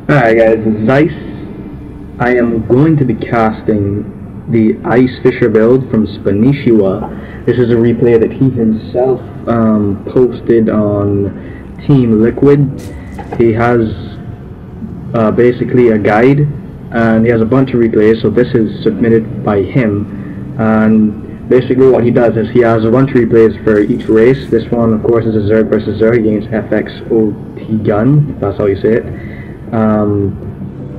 Alright guys, it's Ice. I am going to be casting the Ice Fisher build from Spanishiwa. This is a replay that he himself posted on Team Liquid. He has basically a guide and he has a bunch of replays, so this is submitted by him. And basically what he does is he has a bunch of replays for each race. This one of course is a Zerg versus Zerg against FXOT gun, if that's how you say it.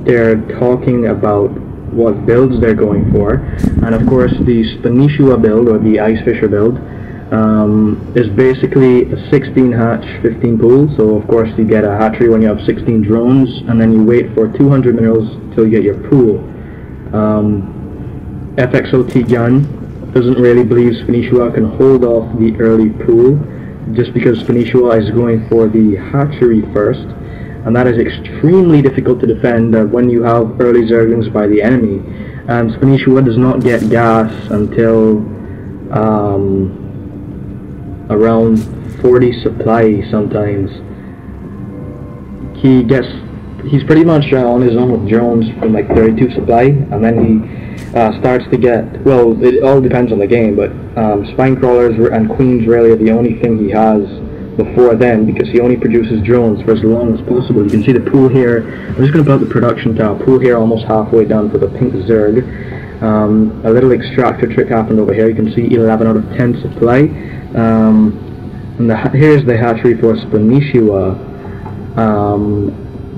They're talking about what builds they're going for, and of course the Spanishiwa build, or the Ice Fisher build, is basically a 16 hatch 15 pool. So of course you get a hatchery when you have 16 drones, and then you wait for 200 minerals till you get your pool. FXOT gun doesn't really believe Spanishiwa can hold off the early pool, just because Spanishiwa is going for the hatchery first, and that is extremely difficult to defend when you have early zerglings by the enemy. And Spanishiwa does not get gas until around 40 supply sometimes. He's pretty much on his own with drones from like 32 supply, and then he starts to get, well, it all depends on the game, but spine crawlers and queens really are the only thing he has before then, because he only produces drones for as long as possible. You can see the pool here. I'm just going to put the production tab. Pool here almost halfway done for the pink Zerg. A little extractor trick happened over here. You can see 11 out of 10 supply. And here's the hatchery for Spanishiwa.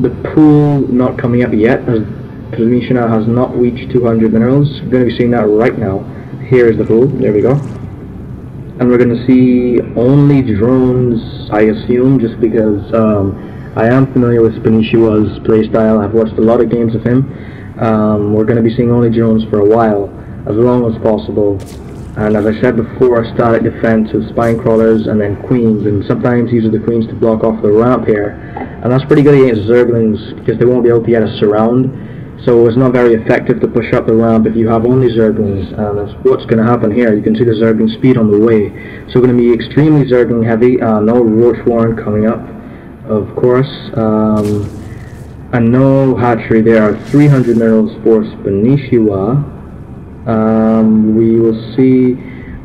The pool not coming up yet, as Spanishiwa has not reached 200 minerals. We're going to be seeing that right now. Here is the pool. There we go. And we're going to see only drones, I assume, just because I am familiar with Spanishiwa's playstyle. I've watched a lot of games of him. We're going to be seeing only drones for a while, as long as possible. And as I said before, static defense with spine crawlers and then queens, and sometimes uses the queens to block off the ramp here. And that's pretty good against zerglings, because they won't be able to get a surround. So it's not very effective to push up the ramp if you have only zerglings, and that's what's going to happen here. You can see the zergling speed on the way. So we're going to be extremely zergling heavy. No roach warren coming up, of course, and no hatchery. There are 300 minerals for Spanishiwa. We will see.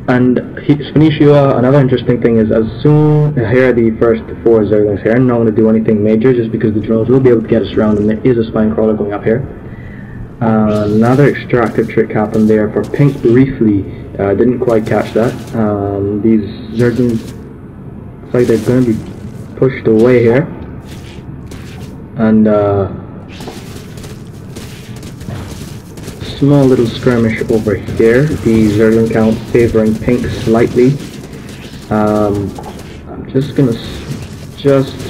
And Spanishiwa, another interesting thing is, as soon here are the first 4 zerglings here. I'm not going to do anything major, just because the drones will be able to get us around, and there is a spine crawler going up here. Another extractive trick happened there for pink briefly. Didn't quite catch that. These zerglings, it's like they're going to be pushed away here, and small little skirmish over here. The zergling count favoring pink slightly. I'm just gonna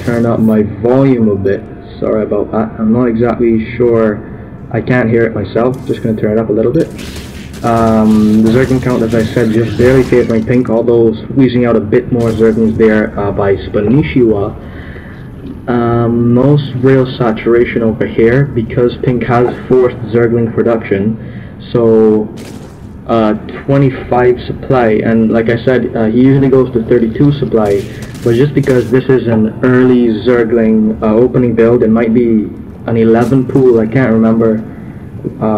turn up my volume a bit. Sorry about that. I'm not exactly sure. I can't hear it myself. Just gonna turn it up a little bit. The zergling count, as I said, just barely favoring pink, although squeezing out a bit more zerglings there by Spanishiwa. Most rail saturation over here, because pink has forced zergling production, so 25 supply, and like I said, he usually goes to 32 supply, but just because this is an early zergling opening build, it might be an 11 pool. I can't remember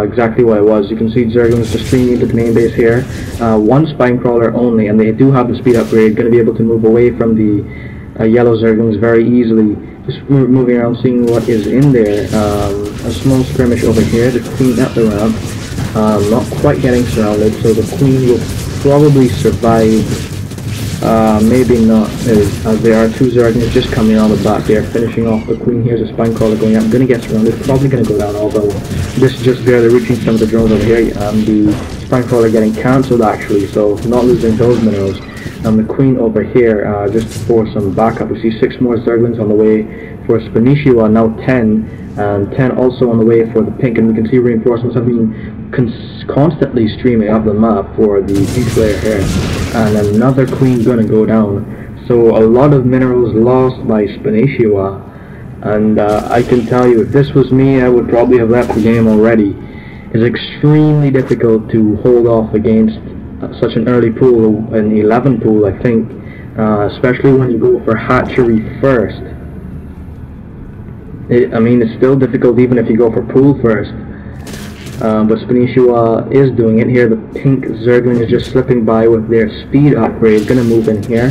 exactly what it was. You can see zerglings just streaming into the main base here. 1 spine crawler only, and they do have the speed upgrade, going to be able to move away from the yellow zerglings very easily. Just moving around, seeing what is in there. A small skirmish over here to clean up the ramp. Not quite getting surrounded, so the queen will probably survive. Maybe not, as there are 2 zerglings just coming around the back there, finishing off the queen. Here's a spine crawler going up. Going to get surrounded, probably going to go down, although this is just barely reaching some of the drones over here. The spine crawler getting cancelled actually, so not losing those minerals. And the queen over here, just for some backup, we see 6 more zerglings on the way for Spanishiwa, now 10, and 10 also on the way for the pink, and we can see reinforcements have been constantly streaming up the map for the pink player here. And another queen gonna go down. So a lot of minerals lost by Spanishiwa, and I can tell you, if this was me, I would probably have left the game already. It's extremely difficult to hold off against such an early pool, an 11 pool I think, especially when you go for hatchery first. I mean, it's still difficult even if you go for pool first. But Spanishiwa is doing it here. The pink zergling is just slipping by with their speed upgrade. Gonna move in here.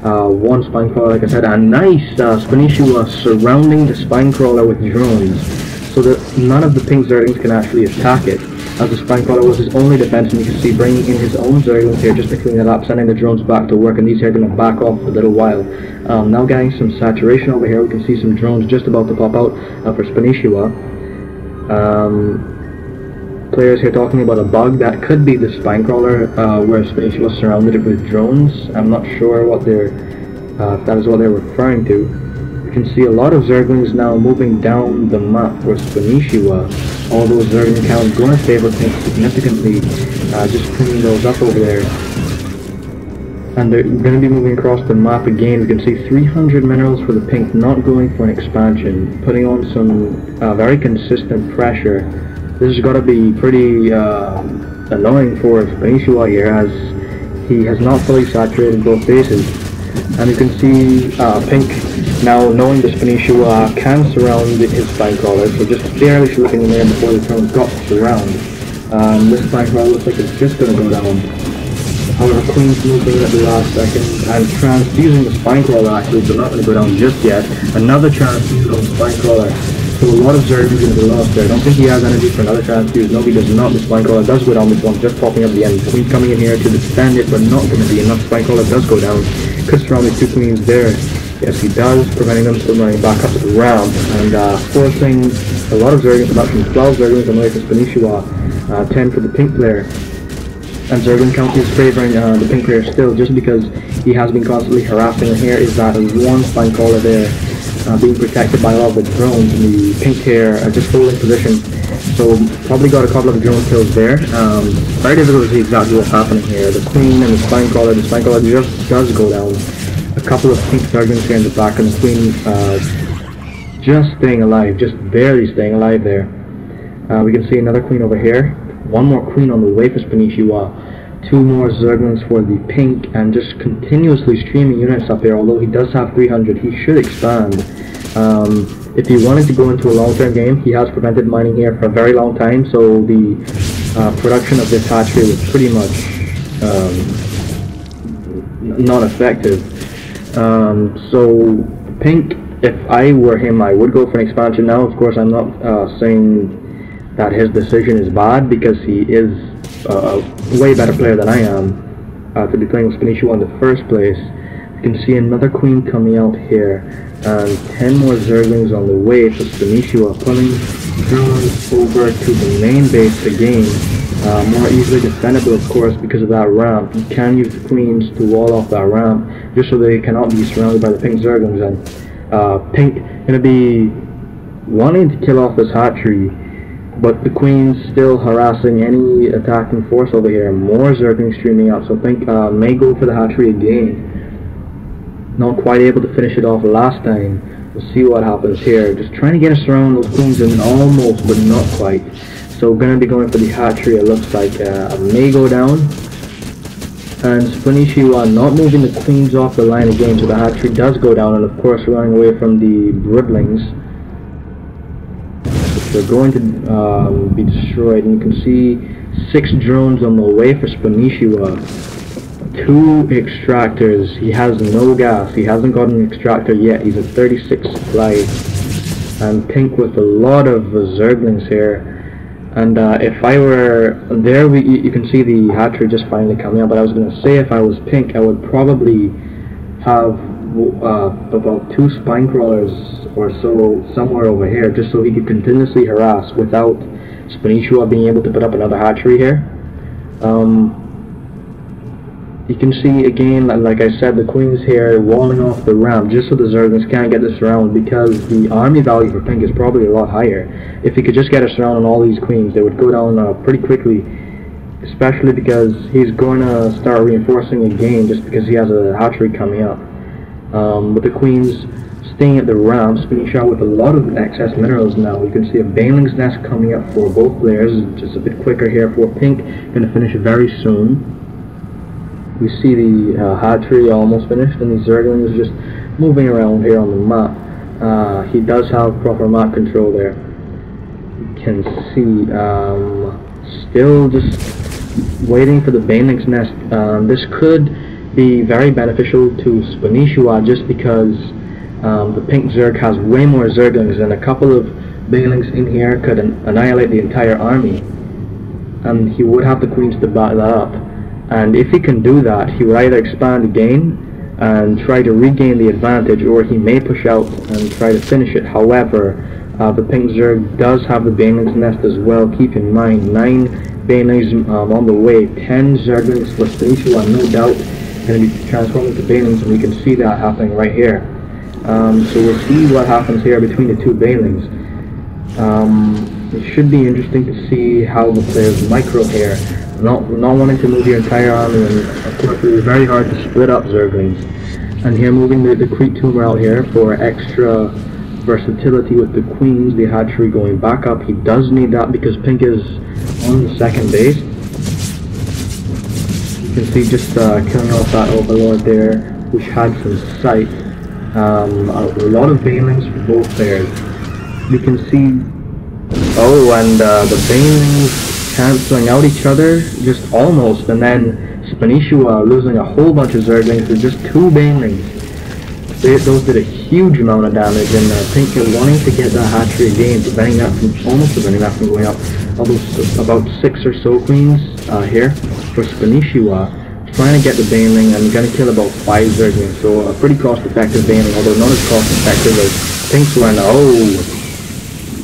One spine crawler, like I said, a nice Spanishiwa surrounding the spine crawler with drones, so that none of the pink zerglings can actually attack it, as the spine crawler was his only defense, and you can see bringing in his own zerglings here just to clean it up, sending the drones back to work, and these here are going to back off for a little while. Now getting some saturation over here, we can see some drones just about to pop out for Spanishiwa. Players here talking about a bug that could be the spine crawler where Spanishiwa was surrounded with drones. I'm not sure what if that is what they're referring to. You can see a lot of zerglings now moving down the map for Spanishiwa. Although zergling count going to favor Pink significantly, just cleaning those up over there. And they're going to be moving across the map again. We can see 300 minerals for the Pink, not going for an expansion, putting on some very consistent pressure. This has got to be pretty annoying for Spanishiwa here, as he has not fully saturated both bases. And you can see Pink now knowing the Spanishiwa can surround his spine crawler, so just barely slipping in there before the turn got to surround. This spine crawler looks like it's just going to go down. However, Queen's moving in at the last second and transfusing the spine crawler actually, but not going to go down just yet. Another transfusion on the spine crawler. So a lot of zerg is going to be lost there. I don't think he has energy for another transfuse. No, he does not. The spine crawler does go down. This one just popping up the end. Queen coming in here to defend it, but not going to be enough. Spine crawler does go down. Could surround the two queens there. Yes, he does, preventing them from running back up to the round and forcing a lot of zerglings production. 12 zerglings on the way for Spanishiwa, 10 for the pink player. And zergling count is favoring the pink player still, just because he has been constantly harassing. And here is that one spine crawler there. Being protected by all the drones, and the pink here are just holding position, so probably got a couple of drone kills there. Very difficult to see exactly what's happening here. The queen and the spine crawler just does go down. A couple of pink zerglings here in the back, and the queen just staying alive, just barely staying alive there. We can see another queen over here, one more queen on the way for Spanishiwa. 2 more zerglings for the pink, and just continuously streaming units up here. Although he does have 300, he should expand. If he wanted to go into a long-term game, he has prevented mining here for a very long time, so the production of this hatchery was pretty much not effective. So pink, if I were him, I would go for an expansion now. Of course, I'm not saying that his decision is bad, because he is a way better player than I am to be playing with Spanishiwa in the first place. You can see another queen coming out here, and 10 more zerglings on the way for Spanishiwa, pulling drones over to the main base again. More easily defendable, of course, because of that ramp. You can use the queens to wall off that ramp, just so they cannot be surrounded by the pink zerglings. And pink going to be wanting to kill off this hatchery, but the queen's still harassing any attacking force over here. More zerglings streaming out, so Pink may go for the hatchery again. Not quite able to finish it off last time. We'll see what happens here. Just trying to get us around those queens, and almost, but not quite. So gonna be going for the hatchery. It looks like may go down. And Spanishiwa not moving the queens off the line again, so the hatchery does go down, and of course running away from the broodlings. They're going to be destroyed, and you can see 6 drones on the way for Spanishiwa. 2 extractors. He has no gas. He hasn't got an extractor yet. He's at 36 supply. And Pink with a lot of zerglings here. And if I were there, you can see the hatchery just finally coming up. But I was going to say, if I was Pink, I would probably have about 2 spine crawlers or so somewhere over here, just so he could continuously harass without Spanishiwa being able to put up another hatchery here. You can see again, like I said, the queens here walling off the ramp just so the zerglings can't get this round, because the army value for Pink is probably a lot higher. If he could just get us around on all these queens, they would go down pretty quickly, especially because he's going to start reinforcing again just because he has a hatchery coming up. With the queens staying at the ramp, Spanishiwa with a lot of excess minerals now. You can see a baneling's nest coming up for both players, just a bit quicker here for Pink, going to finish very soon. We see the hatchery almost finished, and the zerglings just moving around here on the map. he does have proper map control there. You can see, still just waiting for the Baneling's nest. This could be very beneficial to Spanishiwa just because the pink zerg has way more zerglings, and a couple of Banelings in here could annihilate the entire army, and he would have the queens to back that up. And if he can do that, he would either expand again and try to regain the advantage, or he may push out and try to finish it. However, the pink zerg does have the Baneling's nest as well. Keep in mind, 9 Banelings on the way, 10 zerglings for Spanishiwa, no doubt going to be transforming to Banelings, and we can see that happening right here. So we'll see what happens here between the two Banelings. It should be interesting to see how the players micro here, not wanting to move your entire army, and of course it is very hard to split up zerglings. And here moving the Crete tumor out here for extra versatility with the queens, the hatchery going back up. He does need that because pink is on the second base. You can see just killing off that overlord there, which had some sight. A lot of Banelings for both players. We can see, and the Banelings cancelling out each other, just almost, and then Spanishiwa losing a whole bunch of zerglings with just 2 Banelings. Those did a huge amount of damage, and pink are wanting to get that hatchery again, preventing that from going up. About 6 or so queens here for Spanishiwa, trying to get the Baneling, and going to kill about 5 zerglings, so a pretty cost-effective Baneling, although not as cost-effective as Pink's one.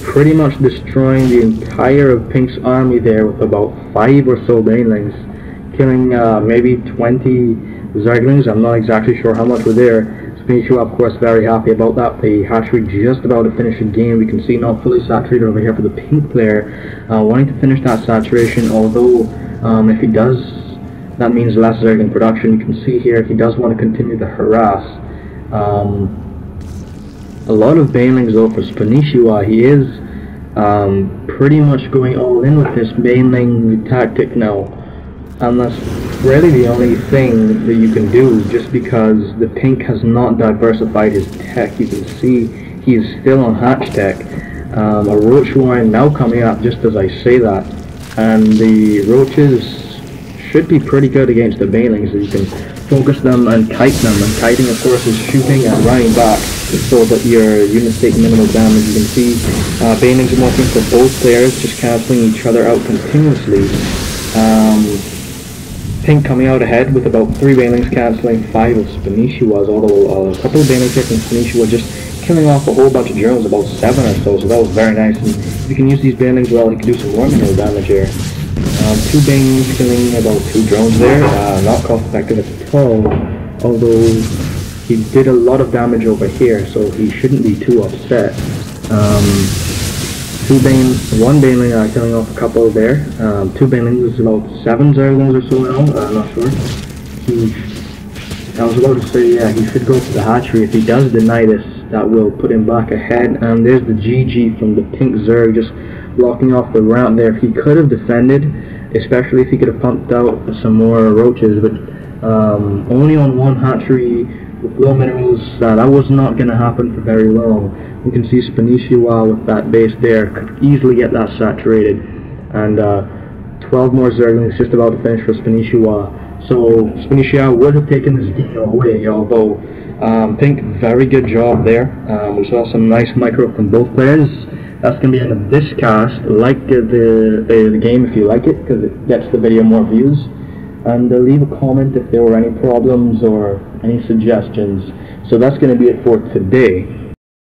Pretty much destroying the entire of Pink's army there with about 5 or so Banelings, killing maybe 20 zerglings. I'm not exactly sure how much were there. Spanishiwa, of course, very happy about that. The hatchery just about to finish the game. We can see not fully saturated over here for the pink player, wanting to finish that saturation, although if he does, that means less zergling production. You can see here he does want to continue to harass. A lot of Banelings though for Spanishiwa. He is pretty much going all in with this Baneling tactic now, and that's really the only thing that you can do, just because the pink has not diversified his tech. You can see he is still on hatch tech. A roach warren now coming up just as I say that, and the roaches should be pretty good against the Banelings. You can focus them and kite them, and kiting of course is shooting and running back so that your units take minimal damage. You can see Banelings are working for both players, just cancelling each other out continuously. Pink coming out ahead with about 3 Banelings cancelling 5 of Spanishiwa's, although a couple of Banelings hitting Spanishiwa, just killing off a whole bunch of drones, about 7 or so that was very nice. And if you can use these Banelings well, he can do some more mineral damage here. 2 Banelings killing about 2 drones there, not cost effective at all, although he did a lot of damage over here, so he shouldn't be too upset. 1 Baneling killing off a couple there. 2 Banelings is about 7 zerglings or so now, I'm not sure. I was about to say, yeah, he should go for the hatchery. If he does deny this, that will put him back ahead. And there's the GG from the pink zerg, just blocking off the ramp there. If he could have defended, especially if he could have pumped out some more roaches, but only on 1 hatchery with low minerals, that was not going to happen for very long. You can see Spanishiwa with that base there could easily get that saturated, and 12 more zerglings just about to finish for Spanishiwa. So Spanishiwa would have taken this game away, although pink, very good job there. We saw some nice micro from both players. That's going to be the end of this cast. Like the game if you like it, because it gets the video more views. And leave a comment if there were any problems or any suggestions. So that's going to be it for today.